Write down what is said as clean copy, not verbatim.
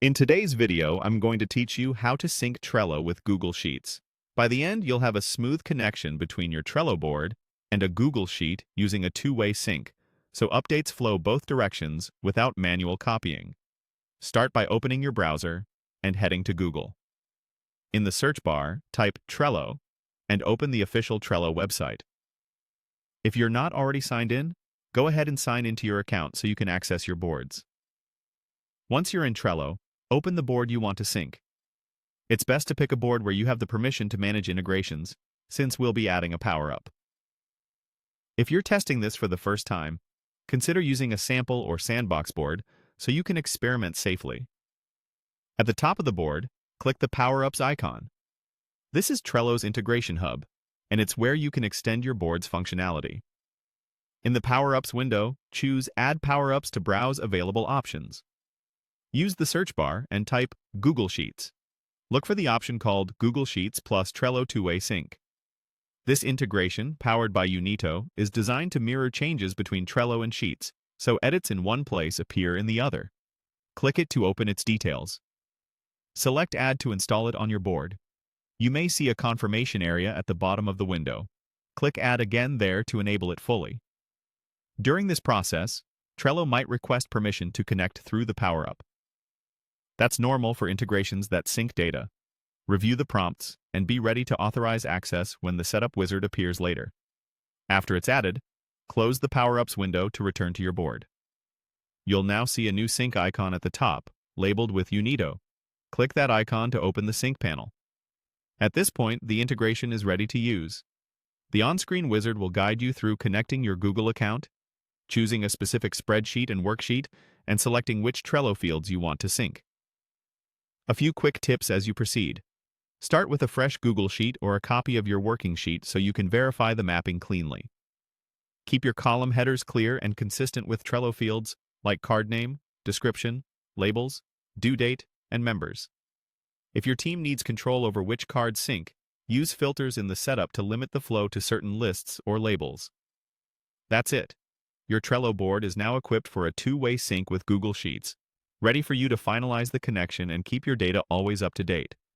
In today's video, I'm going to teach you how to sync Trello with Google Sheets. By the end, you'll have a smooth connection between your Trello board and a Google Sheet using a two-way sync, so updates flow both directions without manual copying. Start by opening your browser and heading to Google. In the search bar, type Trello and open the official Trello website. If you're not already signed in, go ahead and sign into your account so you can access your boards. Once you're in Trello, open the board you want to sync. It's best to pick a board where you have the permission to manage integrations, since we'll be adding a power-up. If you're testing this for the first time, consider using a sample or sandbox board so you can experiment safely. At the top of the board, click the Power-Ups icon. This is Trello's integration hub, and it's where you can extend your board's functionality. In the Power-Ups window, choose Add Power-Ups to browse available options. Use the search bar and type Google Sheets. Look for the option called Google Sheets plus Trello two-way sync. This integration, powered by Unito, is designed to mirror changes between Trello and Sheets, so edits in one place appear in the other. Click it to open its details. Select Add to install it on your board. You may see a confirmation area at the bottom of the window. Click Add again there to enable it fully. During this process, Trello might request permission to connect through the power-up. That's normal for integrations that sync data. Review the prompts and be ready to authorize access when the setup wizard appears later. After it's added, close the Power-Ups window to return to your board. You'll now see a new sync icon at the top, labeled with Unito. Click that icon to open the sync panel. At this point, the integration is ready to use. The on-screen wizard will guide you through connecting your Google account, choosing a specific spreadsheet and worksheet, and selecting which Trello fields you want to sync. A few quick tips as you proceed. Start with a fresh Google Sheet or a copy of your working sheet so you can verify the mapping cleanly. Keep your column headers clear and consistent with Trello fields like card name, description, labels, due date, and members. If your team needs control over which cards sync, use filters in the setup to limit the flow to certain lists or labels. That's it. Your Trello board is now equipped for a two-way sync with Google Sheets, ready for you to finalize the connection and keep your data always up to date.